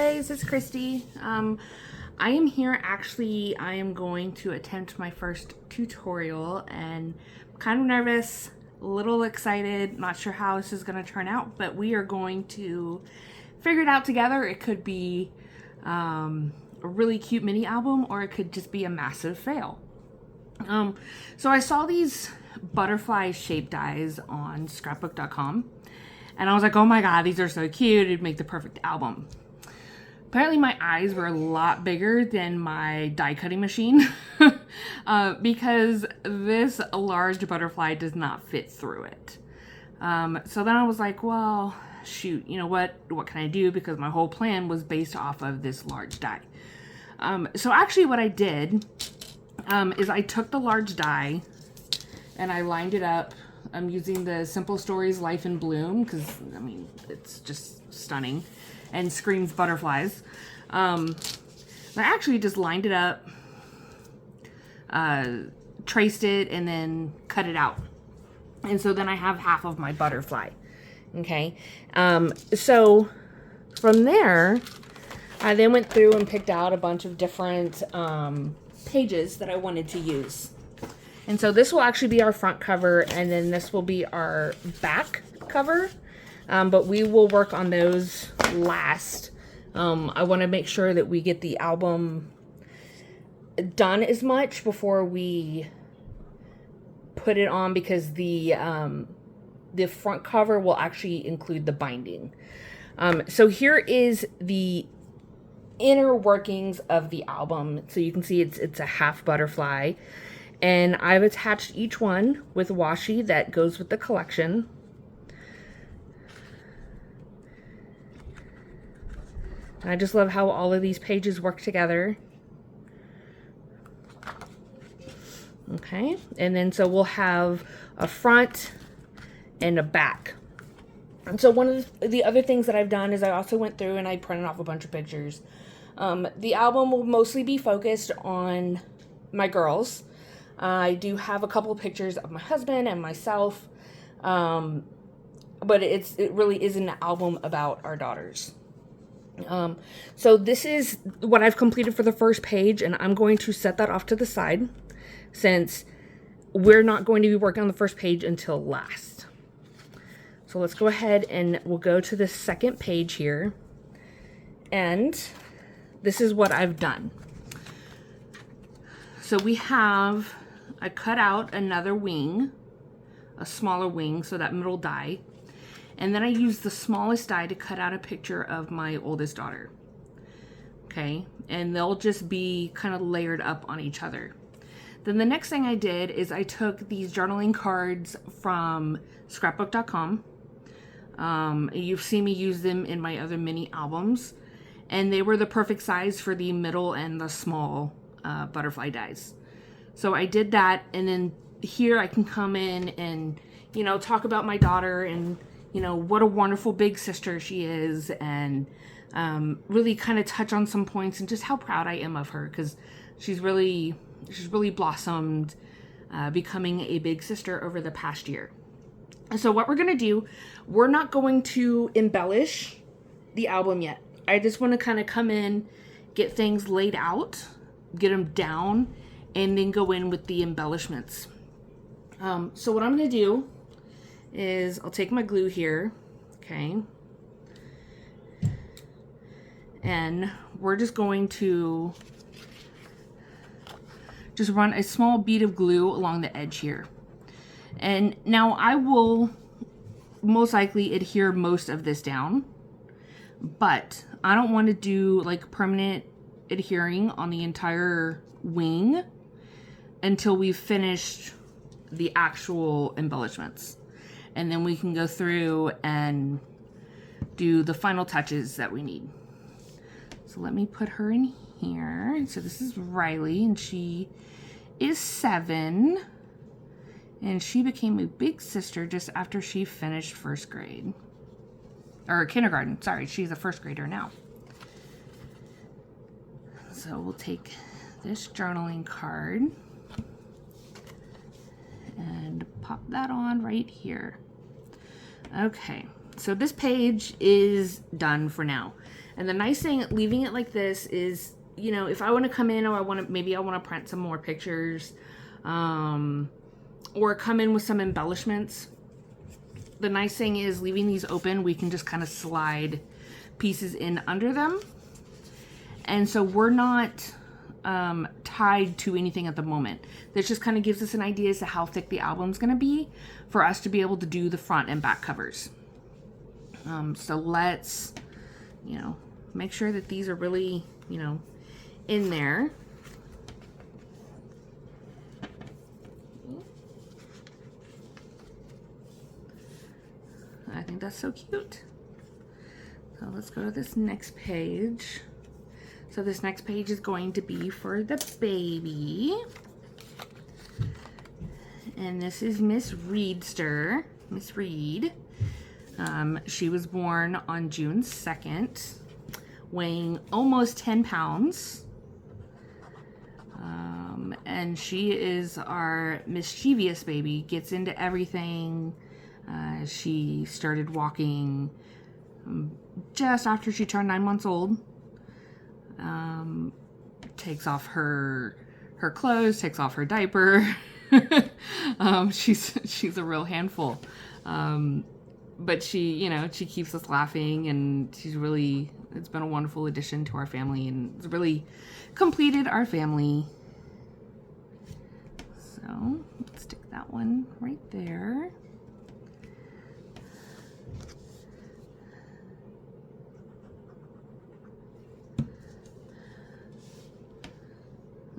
guys, it's Christy. I am here I am going to attempt my first tutorial and I'm kind of nervous, a little excited, not sure how this is going to turn out, but we are going to figure it out together. It could be a really cute mini album or it could just be a massive fail. So I saw these butterfly shape dies on scrapbook.com and I was like, oh my god, these are so cute, it'd make the perfect album. Apparently my eyes were a lot bigger than my die cutting machine because this large butterfly does not fit through it. So then I was like, well, shoot, you know what can I do? Because my whole plan was based off of this large die. So actually what I did is I took the large die and I lined it up. I'm using the Simple Stories Life in Bloom because, I mean, it's just stunning and screams butterflies. I actually just lined it up, traced it, and then cut it out. And so then I have half of my butterfly. Okay. So from there, I then went through and picked out a bunch of different pages that I wanted to use. And so this will actually be our front cover, and then this will be our back cover. But we will work on those last. I want to make sure that we get the album done as much before we put it on, because the front cover will actually include the binding. So here is the inner workings of the album. So you can see it's a half butterfly, and I've attached each one with washi that goes with the collection. I just love how all of these pages work together. Okay, and then so we'll have a front and a back. And so one of the other things that I've done is I also went through and I printed off a bunch of pictures. The album will mostly be focused on my girls. I do have a couple of pictures of my husband and myself, but it really is an album about our daughters. So this is what I've completed for the first page, and I'm going to set that off to the side since we're not going to be working on the first page until last. So let's go ahead and we'll go to the second page here, and this is what I've done. So I cut out another wing, a smaller wing, so that middle die. And then I used the smallest die to cut out a picture of my oldest daughter. Okay, and they'll just be kind of layered up on each other. Then the next thing I did is I took these journaling cards from scrapbook.com. You've seen me use them in my other mini albums, and they were the perfect size for the middle and the small butterfly dies. So I did that, and then here I can come in and, you know, talk about my daughter and, you know, what a wonderful big sister she is, and really kind of touch on some points and just how proud I am of her, because she's really blossomed, becoming a big sister over the past year. So what we're going to do, we're not going to embellish the album yet. I just want to kind of come in, get things laid out, get them down, and then go in with the embellishments. So what I'm going to do is I'll take my glue here, okay, and we're just going to just run a small bead of glue along the edge here. And now I will most likely adhere most of this down, but I don't want to do like permanent adhering on the entire wing until we've finished the actual embellishments. And then we can go through and do the final touches that we need. So let me put her in here. So this is Riley, and she is 7. And she became a big sister just after she finished first grade. Or kindergarten, sorry, she's a first grader now. So we'll take this journaling card and pop that on right here. Okay, So this page is done for now. And the nice thing, leaving it like this is, you know, if I want to come in, or maybe I want to print some more pictures, or come in with some embellishments. The nice thing is, leaving these open, we can just kind of slide pieces in under them. And so we're not tied to anything at the moment. This just kind of gives us an idea as to how thick the album's going to be for us to be able to do the front and back covers. So let's, you know, make sure that these are really, you know, in there. I think that's so cute. So let's go to this next page. So this next page is going to be for the baby. And this is Miss Reedster, Miss Reed. She was born on June 2nd, weighing almost 10 pounds. And she is our mischievous baby, gets into everything. She started walking just after she turned 9 months old. Takes off her clothes, takes off her diaper. She's a real handful. But she, you know, she keeps us laughing, and it's been a wonderful addition to our family, and it's really completed our family. So let's stick that one right there.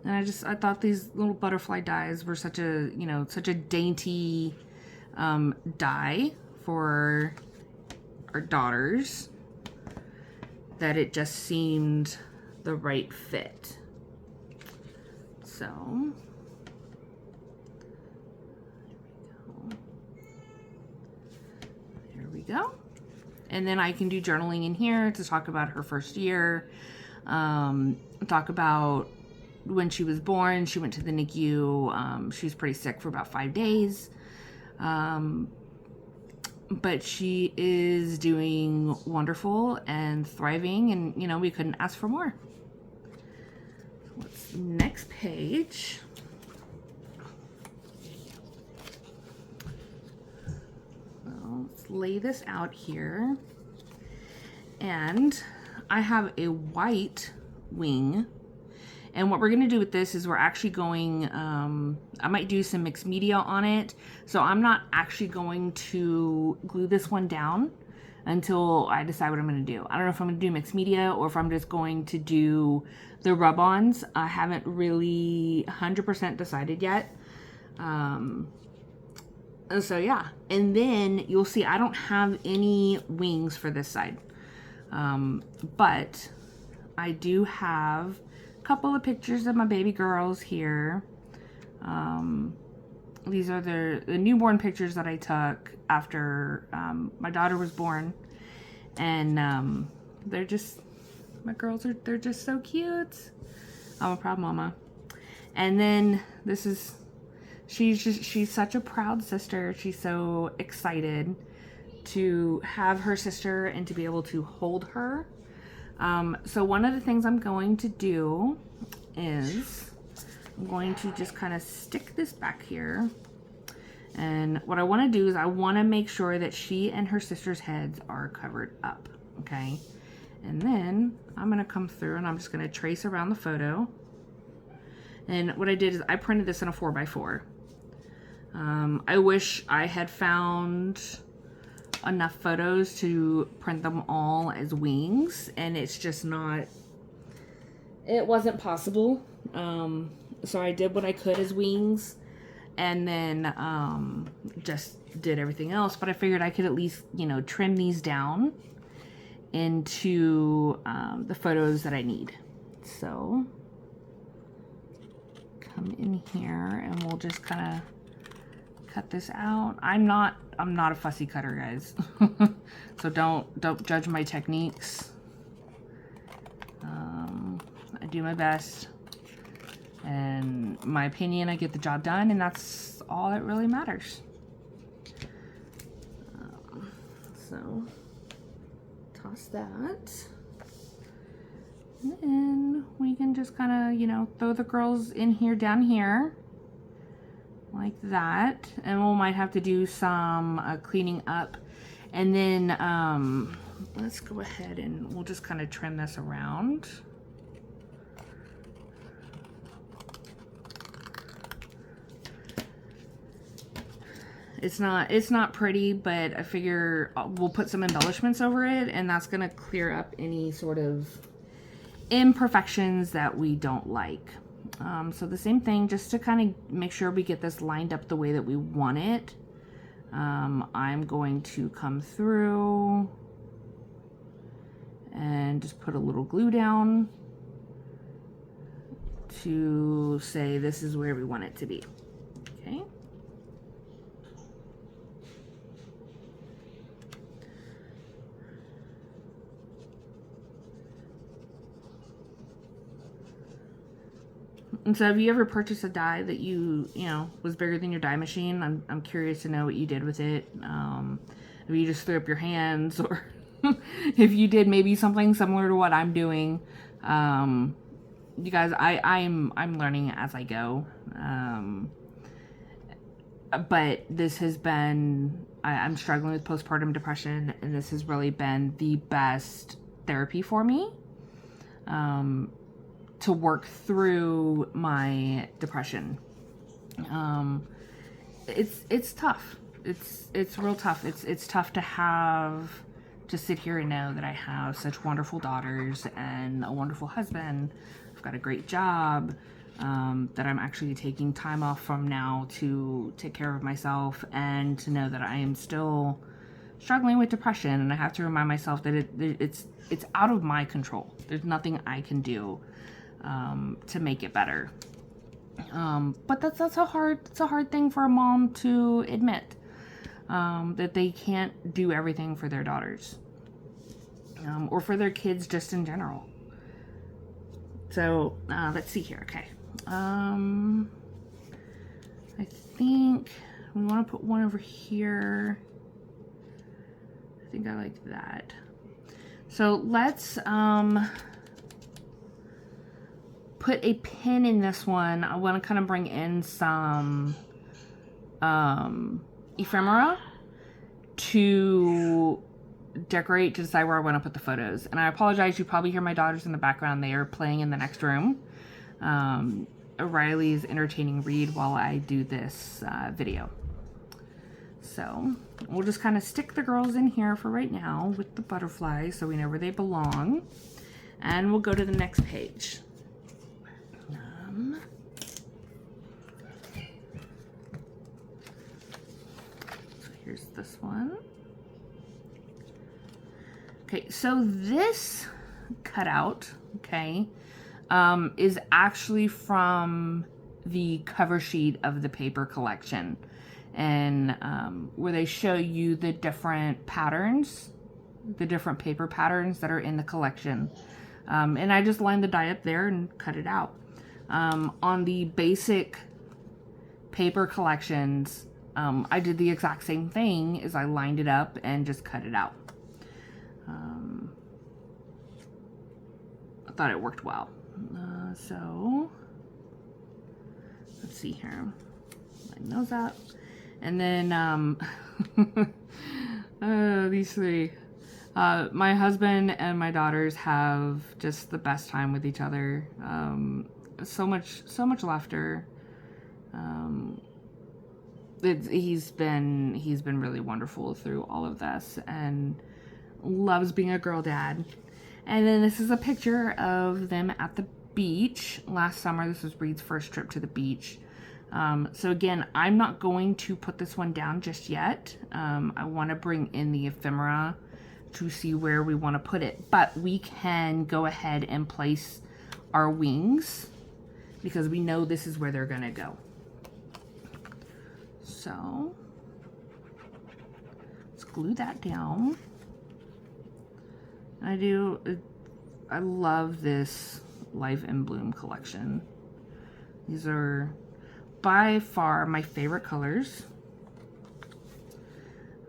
And I thought these little butterfly dies were such a, you know, such a dainty die for our daughters that it just seemed the right fit. So there we go. And then I can do journaling in here to talk about her first year, talk about when she was born. She went to the NICU. She was pretty sick for about 5 days. But she is doing wonderful and thriving, and, you know, we couldn't ask for more. What's the next page? Well, let's lay this out here. And I have a white wing. And what we're going to do with this is we're actually going, I might do some mixed media on it. So I'm not actually going to glue this one down until I decide what I'm going to do. I don't know if I'm going to do mixed media or if I'm just going to do the rub-ons. I haven't really 100% decided yet. So yeah. And then you'll see I don't have any wings for this side. But I do have couple of pictures of my baby girls here. These are the newborn pictures that I took after my daughter was born, and they're just, my girls are, they're just so cute. I'm a proud mama. And then this is, she's such a proud sister. She's so excited to have her sister and to be able to hold her. So one of the things I'm going to do is I'm going to just kind of stick this back here. And what I want to do is I want to make sure that she and her sister's heads are covered up. Okay. And then I'm going to come through and I'm just going to trace around the photo. And what I did is I printed this in a 4x4. I wish I had found enough photos to print them all as wings, and it's just not, it wasn't possible. So I did what I could as wings, and then just did everything else. But I figured I could at least, you know, trim these down into the photos that I need. So come in here and we'll just kind of cut this out. I'm not a fussy cutter, guys. So don't judge my techniques. I do my best, and my opinion, I get the job done, and that's all that really matters. So toss that. And then we can just kind of, you know, throw the girls in here, down here, like that. And we might have to do some cleaning up. And then let's go ahead and we'll just kind of trim this around. It's not pretty, but I figure we'll put some embellishments over it, and that's gonna clear up any sort of imperfections that we don't like. So the same thing, just to kind of make sure we get this lined up the way that we want it. I'm going to come through and just put a little glue down to say this is where we want it to be. Okay. And so have you ever purchased a die that you know, was bigger than your die machine? I'm curious to know what you did with it. If you just threw up your hands, or if you did maybe something similar to what I'm doing. You guys, I'm learning as I go. But this has been, I'm struggling with postpartum depression, and this has really been the best therapy for me. To work through my depression. It's tough. It's real tough. It's tough to sit here and know that I have such wonderful daughters and a wonderful husband. I've got a great job, that I'm actually taking time off from now to take care of myself, and to know that I am still struggling with depression, and I have to remind myself that it's out of my control. There's nothing I can do to make it better. But that's a hard thing for a mom to admit, that they can't do everything for their daughters, or for their kids just in general. So let's see here. Okay, I think we want to put one over here. I think I like that. So let's put a pin in this one. I want to kind of bring in some ephemera to decorate, to decide where I want to put the photos. And I apologize, you probably hear my daughters in the background. They are playing in the next room. Riley's entertaining Reed while I do this video. So we'll just kind of stick the girls in here for right now with the butterflies, so we know where they belong. And we'll go to the next page. So here's this one. Okay, so this cutout, okay, is actually from the cover sheet of the paper collection, and where they show you the different patterns, the different paper patterns that are in the collection. And I just lined the die up there and cut it out. On the basic paper collections, I did the exact same thing, as I lined it up and just cut it out. I thought it worked well. So let's see here. Line those up. And then these three. My husband and my daughters have just the best time with each other. So much laughter. He's been really wonderful through all of this, and loves being a girl dad. And then this is a picture of them at the beach last summer. This was Reed's first trip to the beach. So again, I'm not going to put this one down just yet. I want to bring in the ephemera to see where we want to put it, but we can go ahead and place our wings, because we know this is where they're gonna go. So let's glue that down. I love this Life in Bloom collection. These are by far my favorite colors.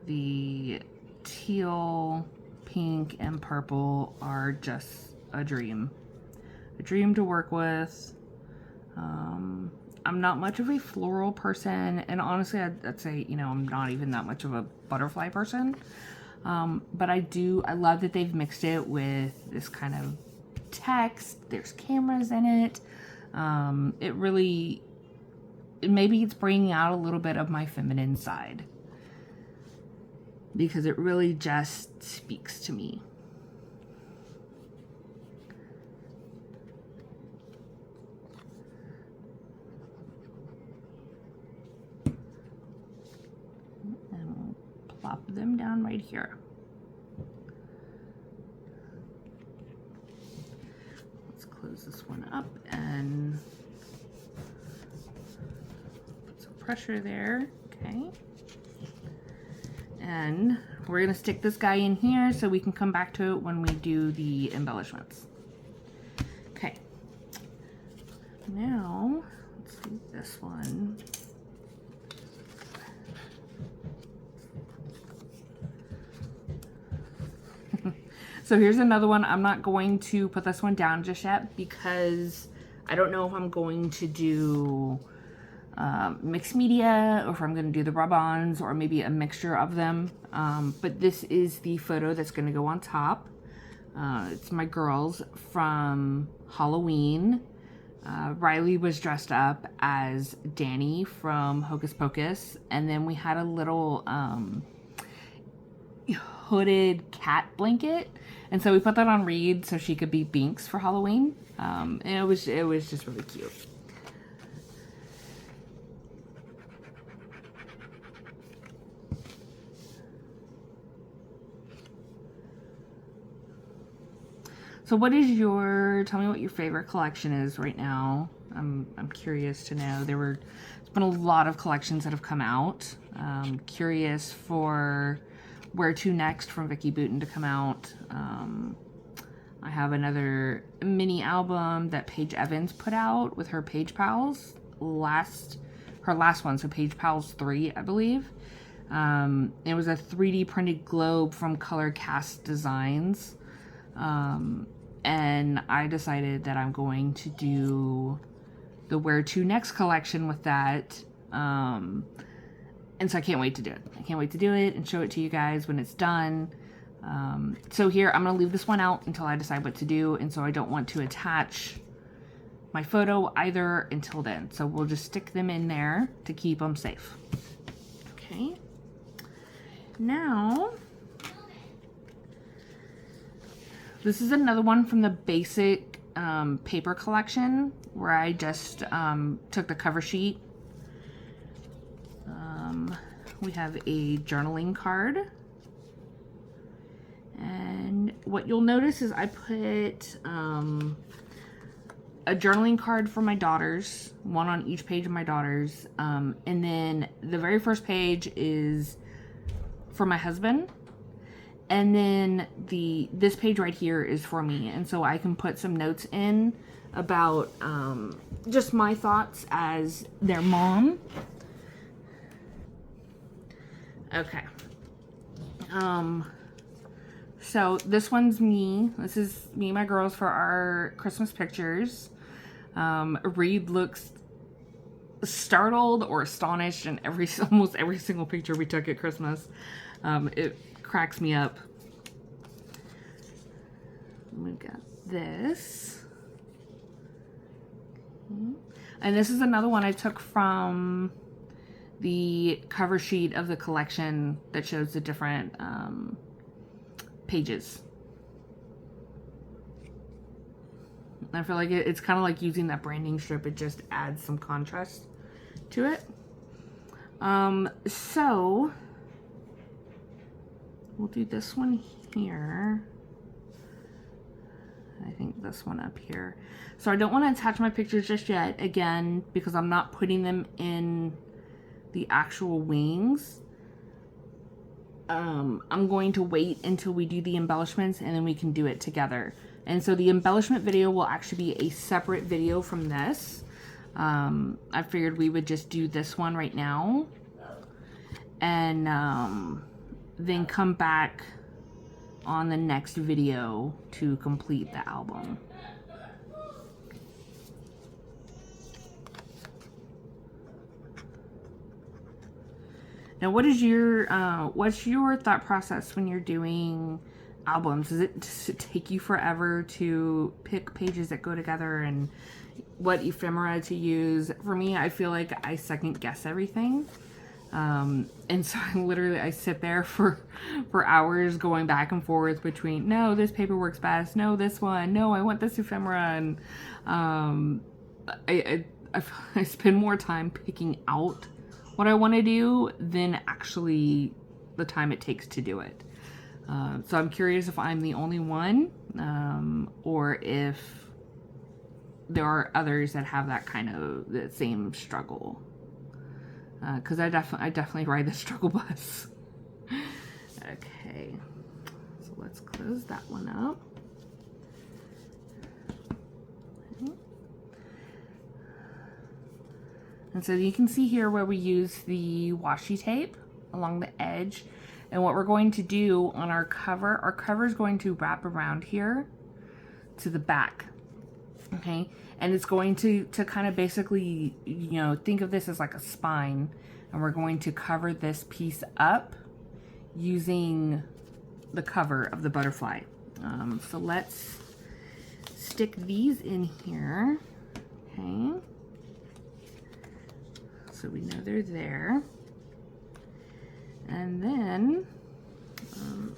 The teal, pink, and purple are just a dream. A dream to work with. I'm not much of a floral person, and honestly, I'd say, you know, I'm not even that much of a butterfly person. But I love that they've mixed it with this kind of text. There's cameras in it. Maybe it's bringing out a little bit of my feminine side, because it really just speaks to me. Plop them down right here. Let's close this one up and put some pressure there. Okay. And we're going to stick this guy in here so we can come back to it when we do the embellishments. Okay. Now, let's do this one. So here's another one. I'm not going to put this one down just yet because I don't know if I'm going to do mixed media or if I'm going to do the rub-ons or maybe a mixture of them. But this is the photo that's going to go on top. It's my girls from Halloween. Riley was dressed up as Danny from Hocus Pocus, and then we had a little hooded cat blanket, and so we put that on Reed so she could be Binks for Halloween. And it was just really cute. So what is tell me what your favorite collection is right now. I'm curious to know. There's been a lot of collections that have come out. Curious for Where To Next from Vicki Boutin to come out. I have another mini album that Paige Evans put out with her Page Pals. Her last one, so Page Pals 3, I believe. It was a 3D printed globe from Color Cast Designs. And I decided that I'm going to do the Where To Next collection with that. And so I can't wait to do it. I can't wait to do it and show it to you guys when it's done. So here, I'm going to leave this one out until I decide what to do. And so I don't want to attach my photo either until then. So we'll just stick them in there to keep them safe. Okay. Now, this is another one from the basic paper collection where I just took the cover sheet. We have a journaling card. And what you'll notice is I put a journaling card for my daughters, one on each page of my daughters. And then the very first page is for my husband. And then this page right here is for me. And so I can put some notes in about just my thoughts as their mom. Okay. So this one's me. This is me and my girls for our Christmas pictures. Reed looks startled or astonished in almost every single picture we took at Christmas. It cracks me up. We got this. Okay. And this is another one I took from the cover sheet of the collection that shows the different pages. I feel like it's kind of like using that branding strip. It just adds some contrast to it. So we'll do this one here. I think this one up here. So I don't want to attach my pictures just yet, again, because I'm not putting them in the actual wings. I'm going to wait until we do the embellishments and then we can do it together. And so the embellishment video will actually be a separate video from this. I figured we would just do this one right now. And then come back on the next video to complete the album. Now, what's your thought process when you're doing albums? Does it take you forever to pick pages that go together and what ephemera to use? For me, I feel like I second guess everything. And so I sit there for hours going back and forth between, no, this paper works best, no, this one, no, I want this ephemera. And I spend more time picking out what I want to do than actually the time it takes to do it. So I'm curious if I'm the only one, or if there are others that have that kind of the same struggle. Because I definitely ride the struggle bus. Okay, so let's close that one up. Okay. And so you can see here where we use the washi tape along the edge. And what we're going to do on our cover is going to wrap around here to the back. Okay, and it's going to kind of basically, think of this as like a spine, and we're going to cover this piece up using the cover of the butterfly. So let's stick these in here. Okay, so we know they're there. And then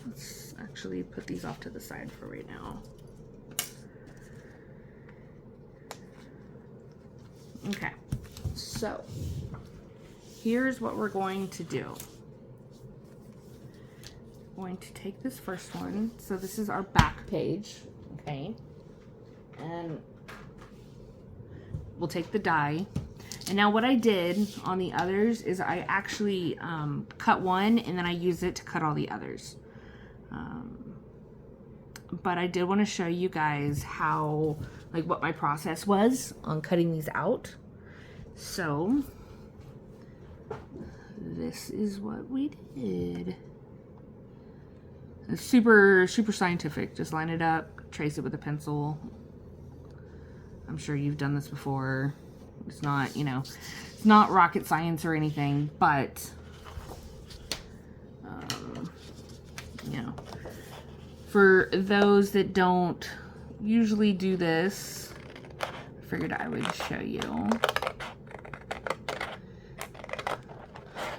let's actually put these off to the side for right now. Okay, so here's what we're going to do. We're going to take this first one. So this is our back page, okay? And we'll take the die. And now what I did on the others is I actually cut one and then I use it to cut all the others. But I did want to show you guys how, what my process was on cutting these out. So this is what we did. It's super scientific. Just line it up, trace it with a pencil. I'm sure you've done this before. It's not, it's not rocket science or anything, but for those that don't usually do this, I figured I would show you.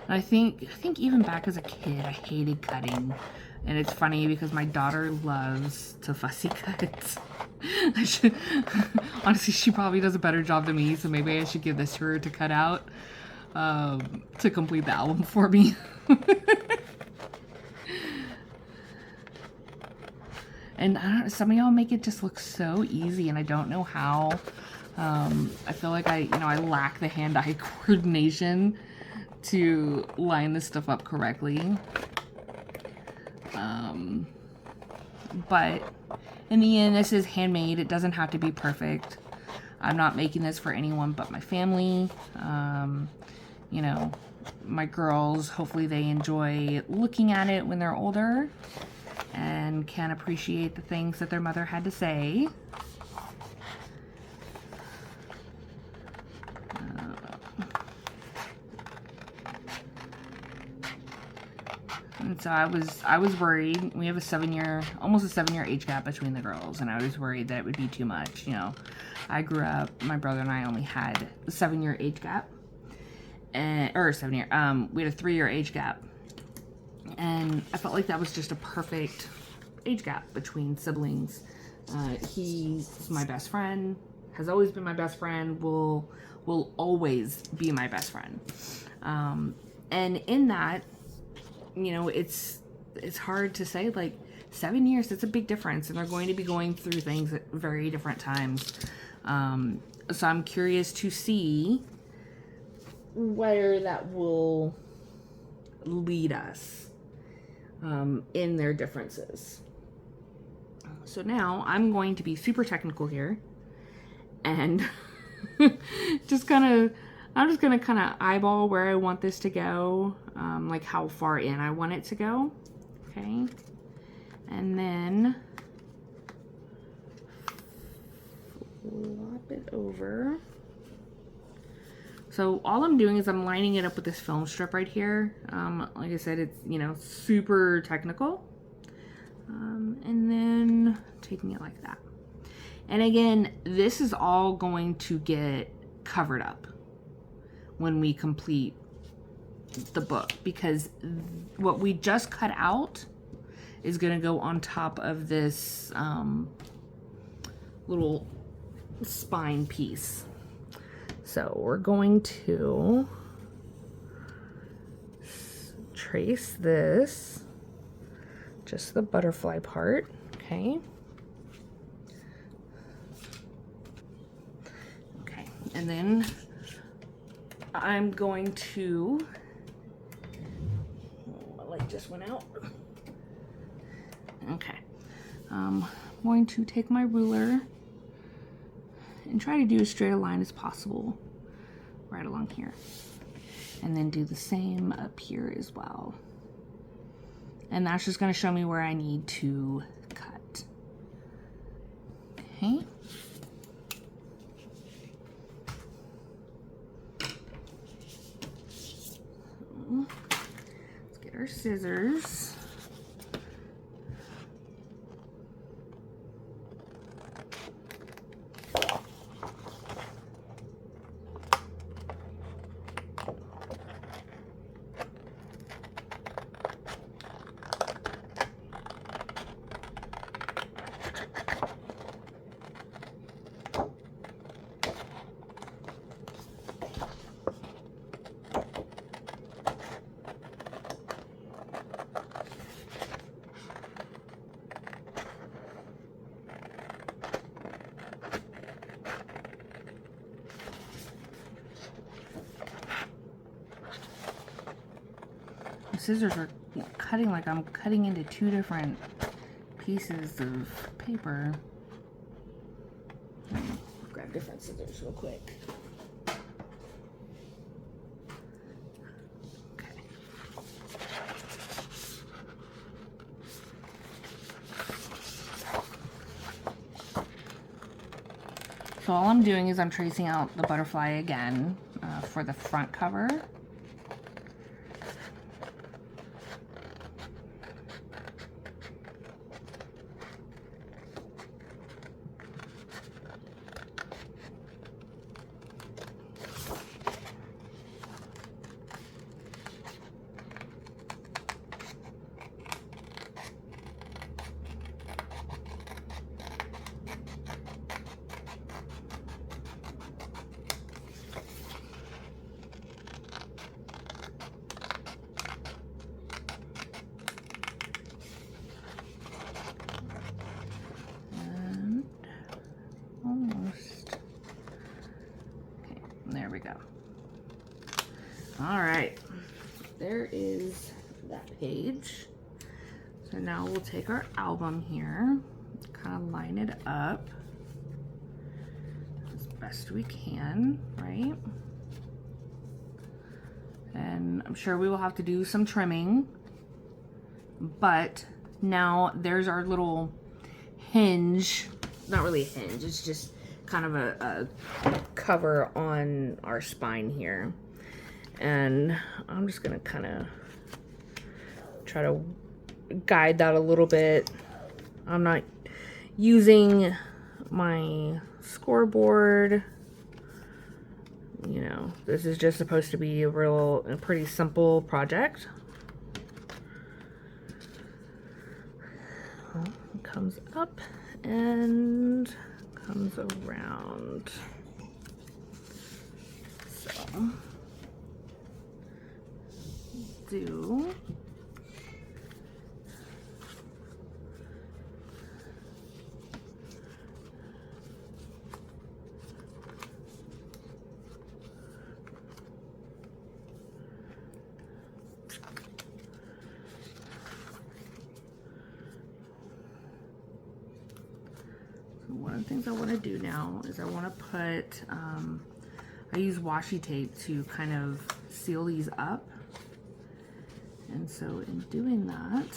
I think even back as a kid, I hated cutting. And it's funny because my daughter loves to fussy cut. Honestly, she probably does a better job than me, so maybe I should give this to her to cut out to complete the album for me. And I don't know, some of y'all make it just look so easy, and I don't know how. I feel like I lack the hand-eye coordination to line this stuff up correctly. But in the end, this is handmade. It doesn't have to be perfect. I'm not making this for anyone but my family. My girls, hopefully they enjoy looking at it when they're older and can appreciate the things that their mother had to say. And so I was worried. We have almost a 7-year age gap between the girls, and I was worried that it would be too much. I grew up, my brother and I only had a 7-year age gap, we had a 3-year age gap, and I felt like that was just a perfect age gap between siblings. He's my best friend, has always been my best friend, will always be my best friend, and in that, it's hard to say, 7 years, that's a big difference, and they're going to be going through things at very different times. So I'm curious to see where that will lead us in their differences. So now I'm going to be super technical here and just kind of I'm just gonna kind of eyeball where I want this to go, like how far in I want it to go. Okay, and then flop it over. So all I'm doing is I'm lining it up with this film strip right here. Like I said, it's, you know, super technical. And then taking it like that. And again, this is all going to get covered up when we complete the book, because what we just cut out is going to go on top of this little spine piece. So we're going to trace this, just the butterfly part, okay? Okay, and then I'm going to, my light just went out. Okay, I'm going to take my ruler and try to do as straight a line as possible right along here. And then do the same up here as well. And that's just gonna show me where I need to cut. Okay. So, let's get our scissors. The scissors are cutting like I'm cutting into two different pieces of paper. Grab different scissors real quick. Okay. So all I'm doing is I'm tracing out the butterfly again for the front cover. There we go. All right, there is that page. So now we'll take our album here, kind of line it up as best we can, right? And I'm sure we will have to do some trimming, but now there's our little hinge. Not really a hinge, it's just kind of a cover on our spine here. And I'm just gonna kind of try to guide that a little bit. I'm not using my scoreboard. You know, this is just supposed to be a pretty simple project. It comes up and comes around. So, do one of the things I want to do now is I want to put I use washi tape to kind of seal these up. And so in doing that,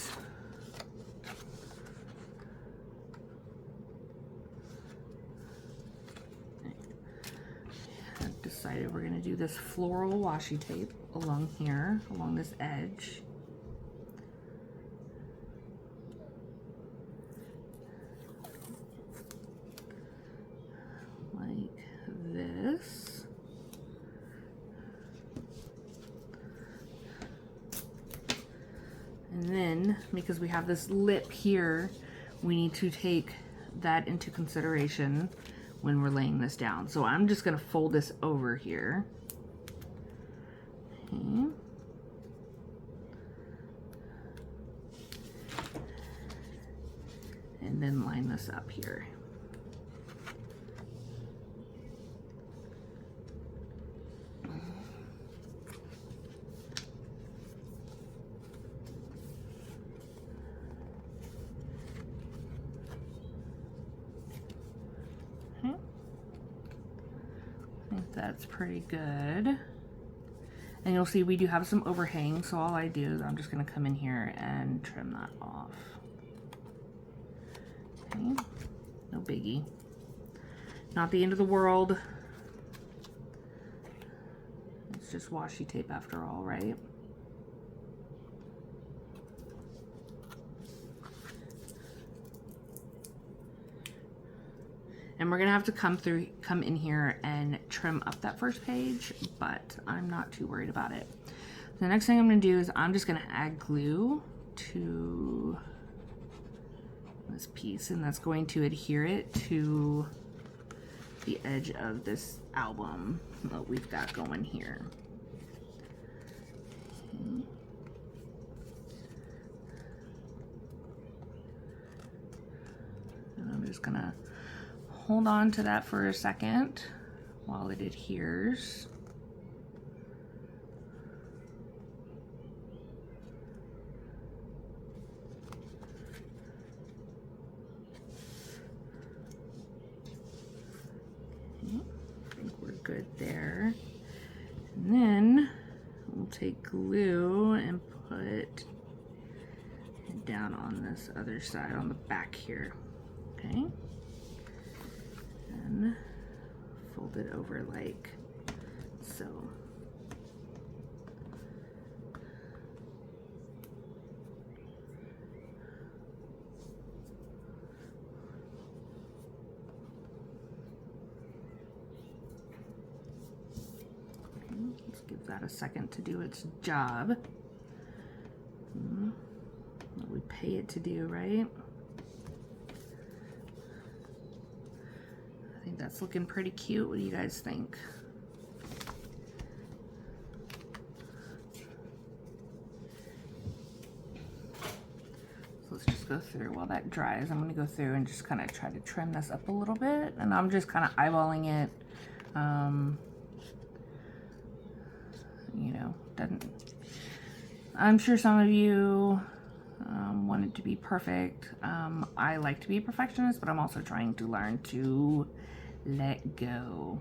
I've decided we're going to do this floral washi tape along here, along this edge. Like this. And then, because we have this lip here, we need to take that into consideration when we're laying this down. So I'm just going to fold this over here. Okay. And then line this up here. That's pretty good. And you'll see we do have some overhang, so all I do is I'm just going to come in here and trim that off. Okay, no biggie. Not the end of the world. It's just washi tape after all, right? And we're gonna have to come in here and trim up that first page, but I'm not too worried about it. The next thing I'm gonna do is I'm just gonna add glue to this piece, and that's going to adhere it to the edge of this album that we've got going here. Okay. And I'm just gonna hold on to that for a second while it adheres. Okay, I think we're good there. And then we'll take glue and put it down on this other side, on the back here. Okay. And fold it over like so. Okay, let's give that a second to do its job. What we pay it to do, right? I think that's looking pretty cute. What do you guys think? So let's just go through. While that dries, I'm going to go through and just kind of try to trim this up a little bit. And I'm just kind of eyeballing it. You know, I'm sure some of you want it to be perfect. I like to be a perfectionist, but I'm also trying to learn to let go,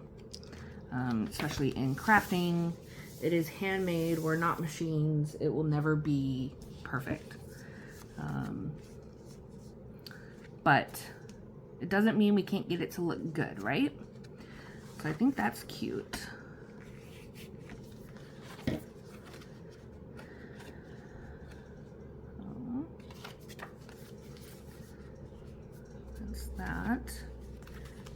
especially in crafting. It is handmade. We're not machines. It will never be perfect, but it doesn't mean we can't get it to look good, right? So I think that's cute. That's that.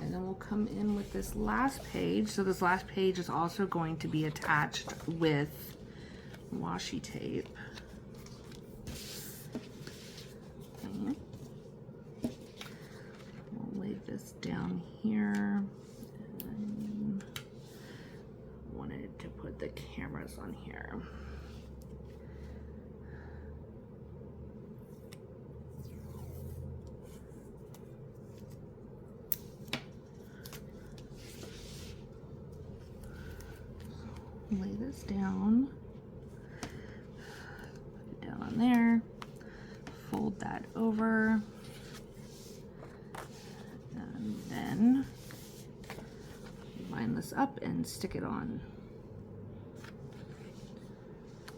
And then we'll come in with this last page. So this last page is also going to be attached with washi tape. Okay. We'll lay this down here. And wanted to put the cameras on here. Lay this down, put it down on there, fold that over, and then line this up and stick it on.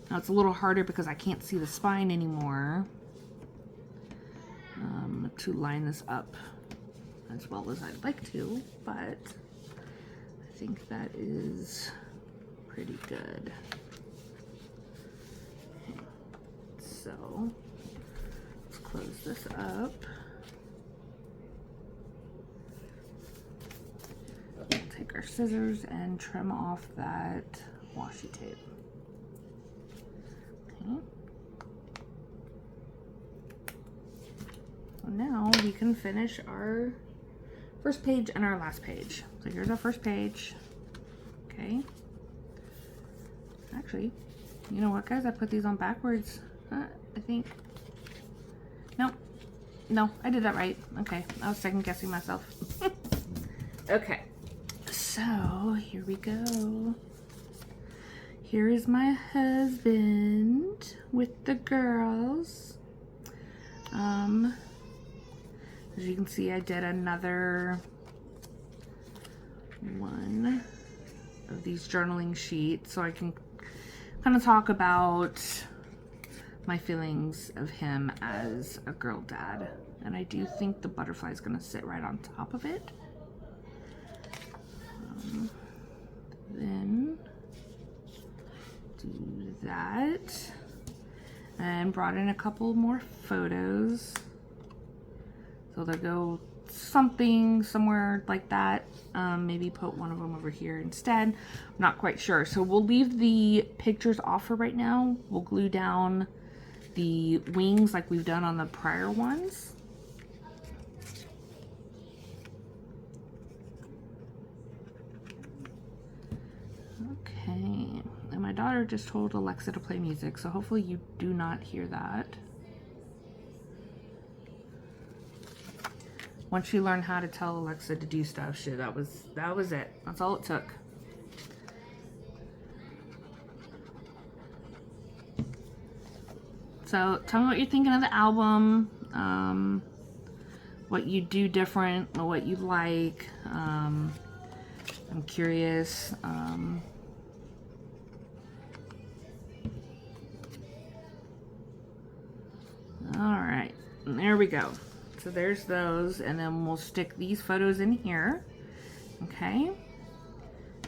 Now it's a little harder because I can't see the spine anymore to line this up as well as I'd like to, but I think that is pretty good. Okay. So let's close this up. We'll take our scissors and trim off that washi tape. Okay. So now we can finish our first page and our last page. So here's our first page. Okay. Actually, you know what, guys? I put these on backwards. I think. Nope. No, I did that right. Okay. I was second guessing myself. Okay. So here we go. Here is my husband with the girls. As you can see, I did another one of these journaling sheets so I can kind of talk about my feelings of him as a girl dad. And I do think the butterfly is going to sit right on top of it. Then do that. And brought in a couple more photos. So they'll go something somewhere like that. Maybe put one of them over here instead. I'm not quite sure. So we'll leave the pictures off for right now. We'll glue down the wings like we've done on the prior ones. Okay. And my daughter just told Alexa to play music, so hopefully you do not hear that. Once she learned how to tell Alexa to do stuff, shit, that was it. That's all it took. So tell me what you're thinking of the album, what you do different, or what you like. I'm curious. All right, there we go. So there's those, and then we'll stick these photos in here. Okay.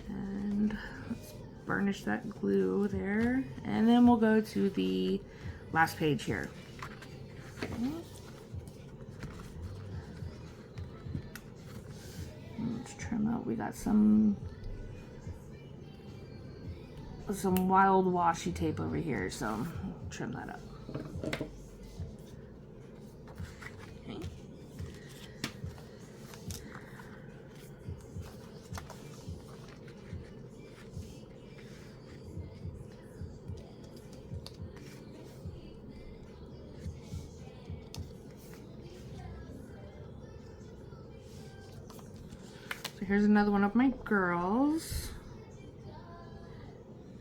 And let's burnish that glue there. And then we'll go to the last page here. Okay. Let's trim out. We got some wild washi tape over here, so trim that up. Here's another one of my girls.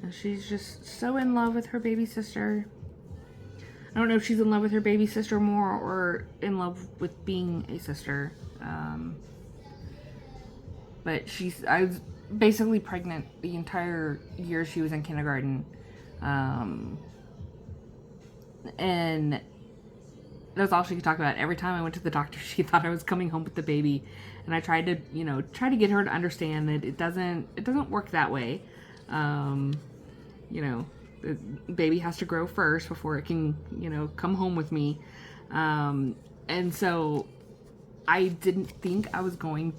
And she's just so in love with her baby sister. I don't know if she's in love with her baby sister more or in love with being a sister. But I was basically pregnant the entire year she was in kindergarten. And that's all she could talk about. Every time I went to the doctor, she thought I was coming home with the baby. And I tried to, get her to understand that it doesn't work that way. The baby has to grow first before it can, come home with me. And so I really didn't think I was going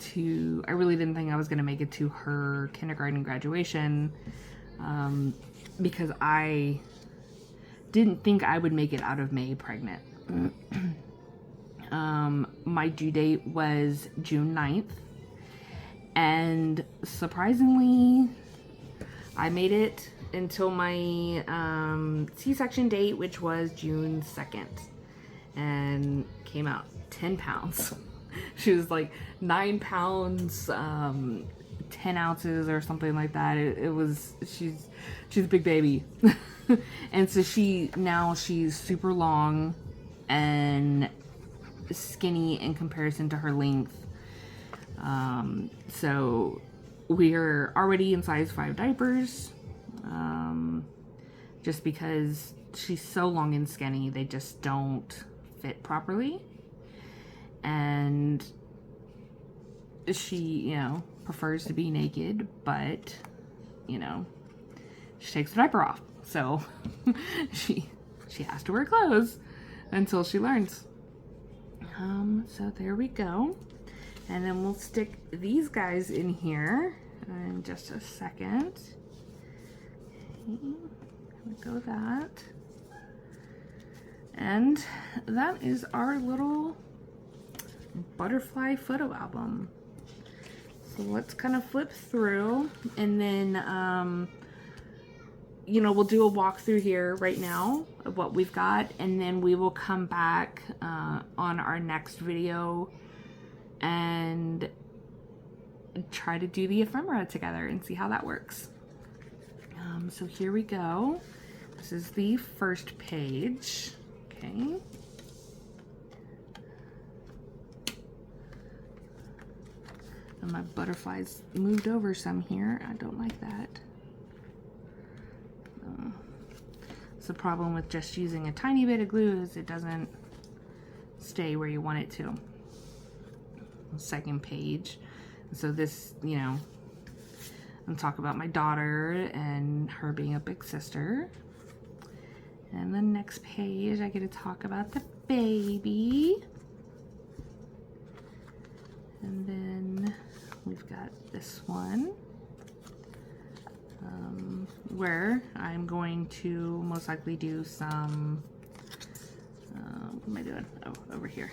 to make it to her kindergarten graduation. Because I didn't think I would make it out of May pregnant. My due date was June 9th, and surprisingly, I made it until my C-section date, which was June 2nd, and came out 10 pounds. She was like 9 pounds, 10 ounces or something like that. She's a big baby. And so she's super long and skinny in comparison to her length. So we're already in size 5 diapers, just because she's so long and skinny, they just don't fit properly. And she, you know, prefers to be naked, but, you know, she takes the diaper off. So she has to wear clothes until she learns. So there we go. And then we'll stick these guys in here in just a second. Okay, go that. And that is our little butterfly photo album. So let's kind of flip through, and then you know, we'll do a walkthrough here right now of what we've got, and then we will come back on our next video and try to do the ephemera together and see how that works. So here we go. This is the first page. Okay. And my butterflies moved over some here. I don't like that. It's the problem with just using a tiny bit of glue is it doesn't stay where you want it to. Second page. So this, you know, I'm talking about my daughter and her being a big sister. And the next page, I get to talk about the baby. And then we've got this one, where I'm going to most likely do some, what am I doing? Oh, over here.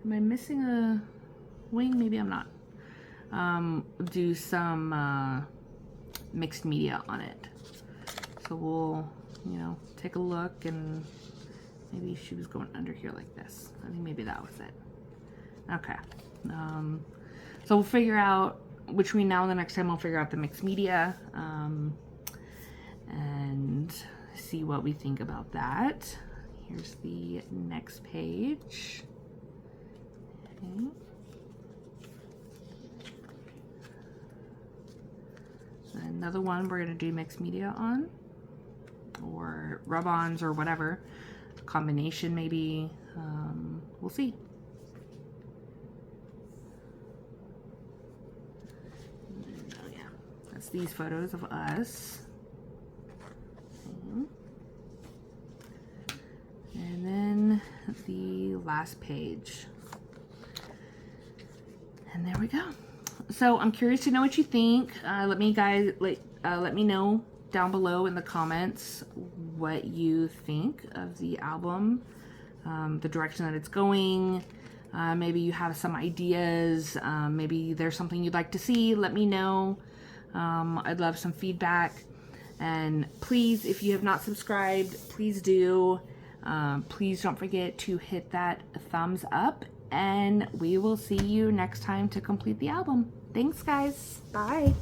Am I missing a wing? Maybe I'm not. Do some mixed media on it. So we'll, you know, take a look, and maybe she was going under here like this. I think maybe that was it. Okay. So we'll figure out, between now and the next time, we'll figure out the mixed media and see what we think about that. Here's the next page. Okay. Another one we're going to do mixed media on, or rub-ons, or whatever. Combination maybe. We'll see. Oh yeah, that's these photos of us. Okay. And then the last page. And there we go. So I'm curious to know what you think. Let me know down below in the comments what you think of the album, the direction that it's going. Maybe you have some ideas. Maybe there's something you'd like to see. Let me know. I'd love some feedback. And please, if you have not subscribed, please do. Please don't forget to hit that thumbs up. And we will see you next time to complete the album. Thanks, guys. Bye.